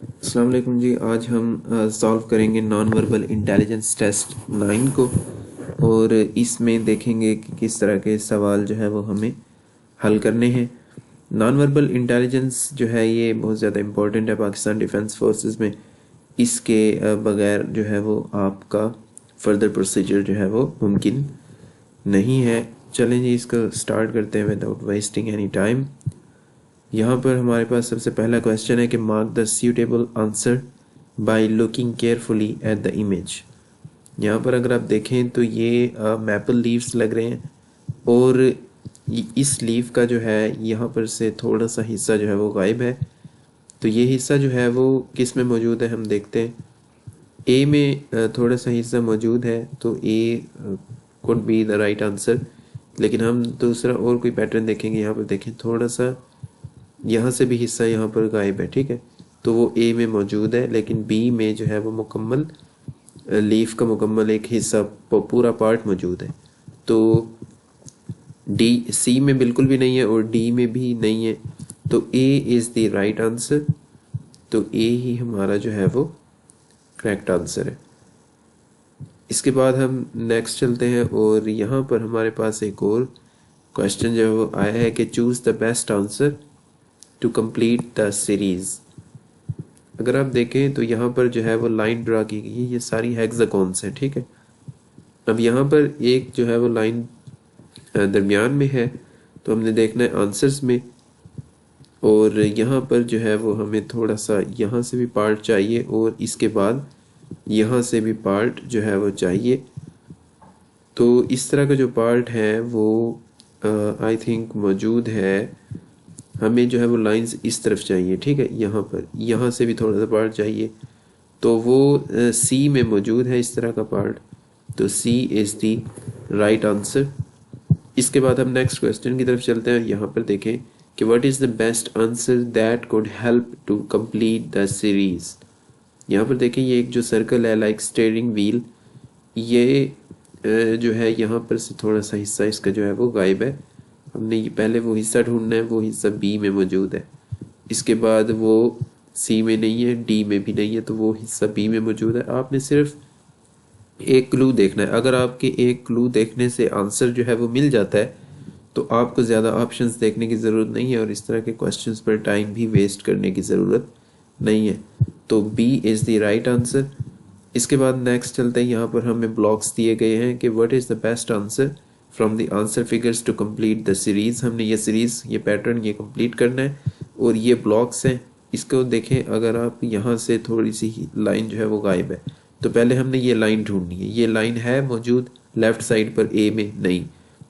अस्सलाम वालेकुम जी। आज हम सॉल्व करेंगे नॉन वर्बल इंटेलिजेंस टेस्ट 9 को, और इसमें देखेंगे कि किस तरह के सवाल जो है वो हमें हल करने हैं। नॉन वर्बल इंटेलिजेंस जो है ये बहुत ज़्यादा इम्पोर्टेंट है पाकिस्तान डिफेंस फोर्सेस में। इसके बगैर जो है वो आपका फर्दर प्रोसीजर जो है वो मुमकिन नहीं है। चलें जी, इसको स्टार्ट करते हैं विदाउट वेस्टिंग एनी टाइम। यहाँ पर हमारे पास सबसे पहला क्वेश्चन है कि mark the suitable answer by looking carefully at the image. यहाँ पर अगर आप देखें तो ये मैपल लीव्स लग रहे हैं, और इस लीफ का जो है यहाँ पर से थोड़ा सा हिस्सा जो है वो गायब है। तो ये हिस्सा जो है वो किस में मौजूद है हम देखते हैं। ए में थोड़ा सा हिस्सा मौजूद है, तो ए could be the right answer. लेकिन हम दूसरा और कोई पैटर्न देखेंगे। यहाँ पर देखें थोड़ा सा यहाँ से भी हिस्सा यहाँ पर गायब है, ठीक है। तो वो ए में मौजूद है, लेकिन बी में जो है वो मुकम्मल लीफ का मुकम्मल एक हिस्सा पूरा पार्ट मौजूद है। तो डी सी में बिल्कुल भी नहीं है और डी में भी नहीं है। तो A is the right answer. तो ए ही हमारा जो है वो करेक्ट आंसर है। इसके बाद हम नेक्स्ट चलते हैं, और यहाँ पर हमारे पास एक और क्वेश्चन जो है वो आया है कि choose the best answer to complete the series. अगर आप देखें तो यहाँ पर जो है वो लाइन ड्रा की गई है, ये सारी हेक्सागोन्स हैं, ठीक है। अब यहाँ पर एक जो है वो लाइन दरमियान में है, तो हमने देखना है आंसर्स में। और यहाँ पर जो है वो हमें थोड़ा सा यहाँ से भी पार्ट चाहिए, और इसके बाद यहाँ से भी पार्ट जो है वो चाहिए। तो इस तरह का जो पार्ट है वो आई थिंक मौजूद है। हमें जो है वो लाइंस इस तरफ चाहिए, ठीक है। यहाँ पर यहाँ से भी थोड़ा सा पार्ट चाहिए, तो वो सी में मौजूद है इस तरह का पार्ट। तो सी इज़ दी राइट आंसर। इसके बाद हम नेक्स्ट क्वेश्चन की तरफ चलते हैं। यहाँ पर देखें कि what is the best answer that could help to complete the series. यहाँ पर देखें ये एक जो सर्कल है लाइक स्टीयरिंग व्हील, ये जो है यहाँ पर से थोड़ा सा हिस्सा इसका जो है वो गायब है। हमने ये पहले वो हिस्सा ढूंढना है, वो हिस्सा बी में मौजूद है। इसके बाद वो सी में नहीं है, डी में भी नहीं है, तो वो हिस्सा बी में मौजूद है। आपने सिर्फ एक क्लू देखना है। अगर आपके एक क्लू देखने से आंसर जो है वो मिल जाता है, तो आपको ज़्यादा ऑप्शंस देखने की ज़रूरत नहीं है, और इस तरह के क्वेश्चंस पर टाइम भी वेस्ट करने की ज़रूरत नहीं है। तो B is the right answer. इसके बाद नेक्स्ट चलते हैं। यहाँ पर हमें ब्लॉक्स दिए गए हैं कि what is the best answer from the answer figures to complete the series. हमने ये सीरीज़, ये पैटर्न ये कंप्लीट करना है, और ये ब्लॉक्स हैं। इसको देखें, अगर आप यहाँ से थोड़ी सी लाइन जो है वो गायब है, तो पहले हमने ये लाइन ढूंढनी है। ये लाइन है मौजूद लेफ़्ट साइड पर, ए में नहीं,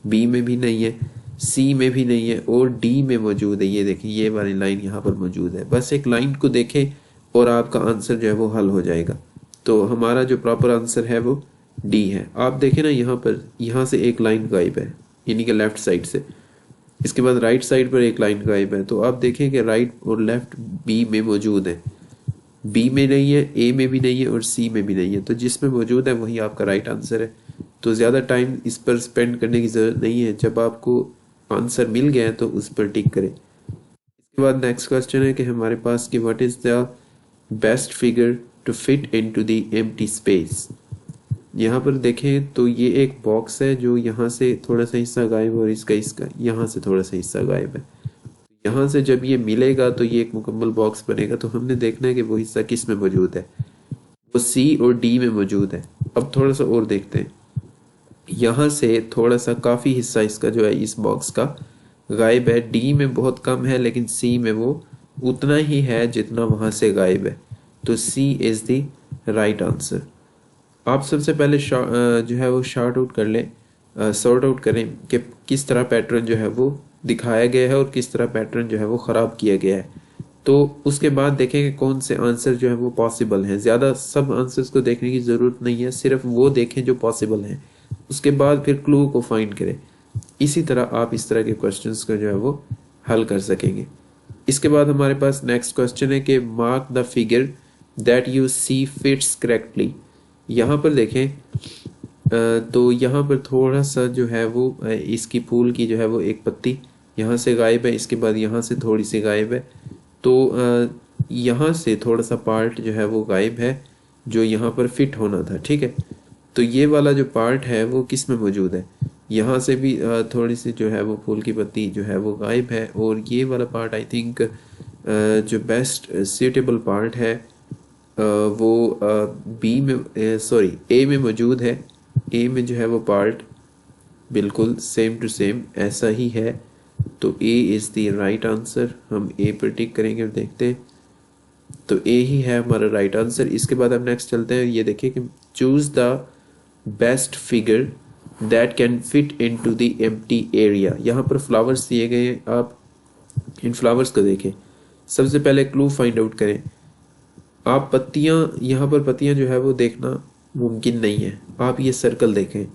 बी में भी नहीं है, सी में भी नहीं है, और डी में मौजूद है। ये देखें ये वाली लाइन यहाँ पर मौजूद है। बस एक लाइन को देखें और आपका आंसर जो है वो हल हो जाएगा। तो हमारा जो प्रॉपर आंसर है वो डी है। आप देखें ना, यहाँ पर यहाँ से एक लाइन गायब है, यानी कि लेफ्ट साइड से। इसके बाद राइट साइड पर एक लाइन गायब है। तो आप देखें कि राइट और लेफ्ट बी में मौजूद है, बी में नहीं है, ए में भी नहीं है, और सी में भी नहीं है। तो जिसमें मौजूद है वही आपका राइट आंसर है। तो ज़्यादा टाइम इस पर स्पेंड करने की ज़रूरत नहीं है। जब आपको आंसर मिल गया है तो उस पर टिक करें। इसके बाद नेक्स्ट क्वेश्चन है कि हमारे पास कि what is the best figure to fit into the empty space. यहाँ पर देखें तो ये एक बॉक्स है जो यहाँ से थोड़ा सा हिस्सा गायब है, और इसका यहाँ से थोड़ा सा हिस्सा गायब है। यहाँ से जब ये मिलेगा तो ये एक मुकम्मल बॉक्स बनेगा। तो हमने देखना है कि वो हिस्सा किस में मौजूद है। वो सी और डी में मौजूद है। अब थोड़ा सा और देखते हैं। यहाँ से थोड़ा सा काफ़ी हिस्सा इसका जो है इस बॉक्स का गायब है। डी में बहुत कम है, लेकिन सी में वो उतना ही है जितना वहाँ से गायब है। तो सी इज़ द राइट आंसर। आप सबसे पहले जो है वो सॉर्ट आउट करें कि किस तरह पैटर्न जो है वो दिखाया गया है और किस तरह पैटर्न जो है वो ख़राब किया गया है। तो उसके बाद देखें कि कौन से आंसर जो है वो पॉसिबल हैं। ज़्यादा सब आंसर्स को देखने की ज़रूरत नहीं है, सिर्फ वो देखें जो पॉसिबल हैं। उसके बाद फिर क्लू को फाइंड करें। इसी तरह आप इस तरह के क्वेश्चंस को जो है वो हल कर सकेंगे। इसके बाद हमारे पास नेक्स्ट क्वेश्चन है कि mark the figure that you see fits correctly. यहाँ पर देखें तो यहाँ पर थोड़ा सा जो है वो इसकी फूल की जो है वो एक पत्ती यहाँ से गायब है। इसके बाद यहाँ से थोड़ी सी गायब है। तो यहाँ से थोड़ा सा पार्ट जो है वो गायब है जो यहाँ पर फिट होना था, ठीक है। तो ये वाला जो पार्ट है वो किस में मौजूद है, यहाँ से भी थोड़ी सी जो है वो फूल की पत्ती जो है वो गायब है, और ये वाला पार्ट आई थिंक जो बेस्ट सूटेबल पार्ट है वो बी में सॉरी ए में मौजूद है। ए में जो है वो पार्ट बिल्कुल सेम टू सेम ऐसा ही है, तो A is the right answer. हम ए पर टिक करेंगे और देखते हैं, तो ए ही है हमारा राइट आंसर। इसके बाद हम नेक्स्ट चलते हैं, ये देखिए कि choose the best figure that can fit into the empty area. यहाँ पर फ्लावर्स दिए गए हैं, आप इन फ्लावर्स को देखें। सबसे पहले क्लू फाइंड आउट करें। आप पत्तियां, यहाँ पर पत्तियां जो है वो देखना मुमकिन नहीं है। आप ये सर्कल देखें,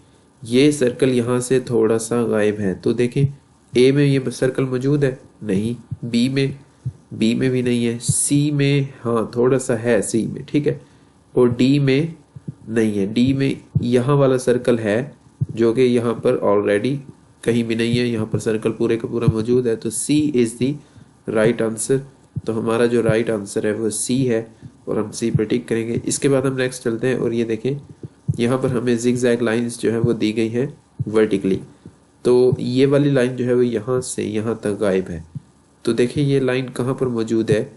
ये सर्कल यहाँ से थोड़ा सा गायब है, तो देखें ए में ये सर्कल मौजूद है नहीं, बी में भी नहीं है, सी में हाँ थोड़ा सा है सी में, ठीक है, और डी में नहीं है। डी में यहाँ वाला सर्कल है जो कि यहाँ पर ऑलरेडी कहीं भी नहीं है, यहाँ पर सर्कल पूरे का पूरा मौजूद है, तो सी इज़ दी राइट आंसर। तो हमारा जो राइट आंसर है वो सी है, और हम सी पर टिक करेंगे। इसके बाद हम नेक्स्ट चलते हैं, और ये देखें यहाँ पर हमें जिगजैग लाइंस जो है वो दी गई हैं वर्टिकली, तो ये वाली लाइन जो है वो यहाँ से यहाँ तक गायब है। तो देखिए ये लाइन कहाँ पर मौजूद है,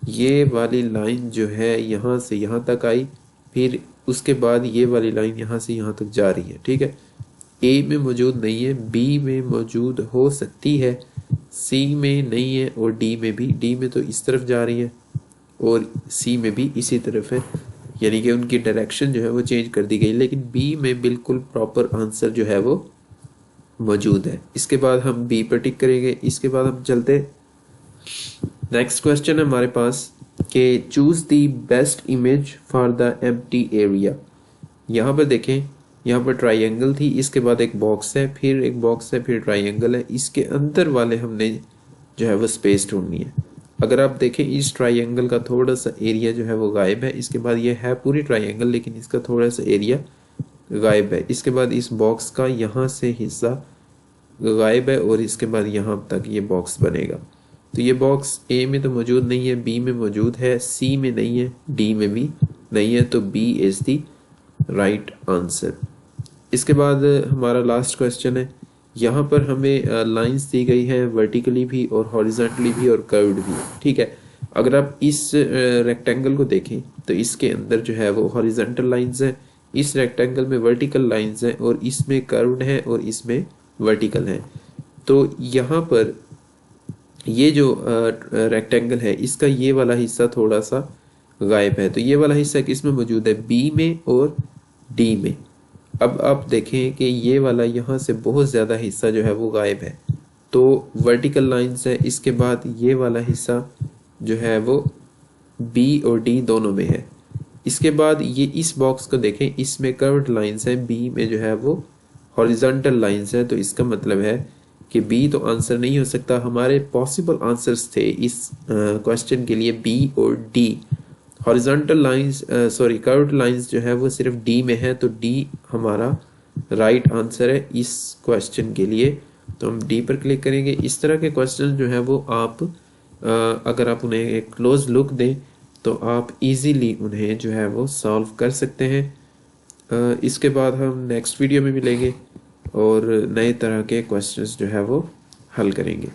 ये वाली लाइन जो है यहाँ से यहाँ तक आई, फिर उसके बाद ये वाली लाइन यहाँ से यहाँ तक जा रही है, ठीक है। ए में मौजूद नहीं है, बी में मौजूद हो सकती है, सी में नहीं है, और डी में भी। डी में तो इस तरफ जा रही है और सी में भी इसी तरफ है, यानी कि उनकी डायरेक्शन जो है वो चेंज कर दी गई, लेकिन बी में बिल्कुल प्रॉपर आंसर जो है वो मौजूद है। इसके बाद हम बी पर टिक करेंगे। इसके बाद हम चलते, नेक्स्ट क्वेश्चन है हमारे पास कि choose the best image for the empty area. यहाँ पर देखें, यहाँ पर ट्राइंगल थी, इसके बाद एक बॉक्स है, फिर एक बॉक्स है, फिर ट्राइंगल है, इसके अंदर वाले हमने जो है वो स्पेस ढूंढनी है। अगर आप देखें इस ट्राइंगल का थोड़ा सा एरिया जो है वो गायब है, इसके बाद ये है पूरी ट्राइंगल लेकिन इसका थोड़ा सा एरिया गायब है। इसके बाद इस बॉक्स का यहाँ से हिस्सा गायब है, और इसके बाद यहाँ तक ये बॉक्स बनेगा। तो ये बॉक्स ए में तो मौजूद नहीं है, बी में मौजूद है, सी में नहीं है, डी में भी नहीं है, तो B is the right answer. इसके बाद हमारा लास्ट क्वेश्चन है, यहाँ पर हमें लाइंस दी गई हैं वर्टिकली भी और हॉरिजॉन्टली भी और कर्व्ड भी, ठीक है। अगर आप इस रेक्टेंगल को देखें तो इसके अंदर जो है वो हॉरिजॉन्टल लाइंस हैं, इस रेक्टेंगल में वर्टिकल लाइंस हैं, और इसमें कर्व्ड हैं और इसमें वर्टिकल हैं। तो यहाँ पर ये जो रेक्टेंगल है इसका ये वाला हिस्सा थोड़ा सा गायब है, तो ये वाला हिस्सा किस में मौजूद है, बी में और डी में। अब आप देखें कि ये वाला यहाँ से बहुत ज़्यादा हिस्सा जो है वो गायब है, तो वर्टिकल लाइंस है। इसके बाद ये वाला हिस्सा जो है वो बी और डी दोनों में है। इसके बाद ये इस बॉक्स को देखें, इसमें कर्व्ड लाइंस है, बी में जो है वो हॉरिजॉन्टल लाइंस है, तो इसका मतलब है कि बी तो आंसर नहीं हो सकता। हमारे पॉसिबल आंसर्स थे इस क्वेश्चन के लिए बी और D. Horizontal lines sorry curved lines जो है वो सिर्फ डी में है, तो डी हमारा राइट आंसर है इस क्वेश्चन के लिए। तो हम डी पर क्लिक करेंगे। इस तरह के क्वेश्चन जो है वो आप अगर आप उन्हें एक क्लोज लुक दें तो आप इजीली उन्हें जो है वो सॉल्व कर सकते हैं। इसके बाद हम नेक्स्ट वीडियो में मिलेंगे और नए तरह के क्वेश्चंस जो है वो हल करेंगे।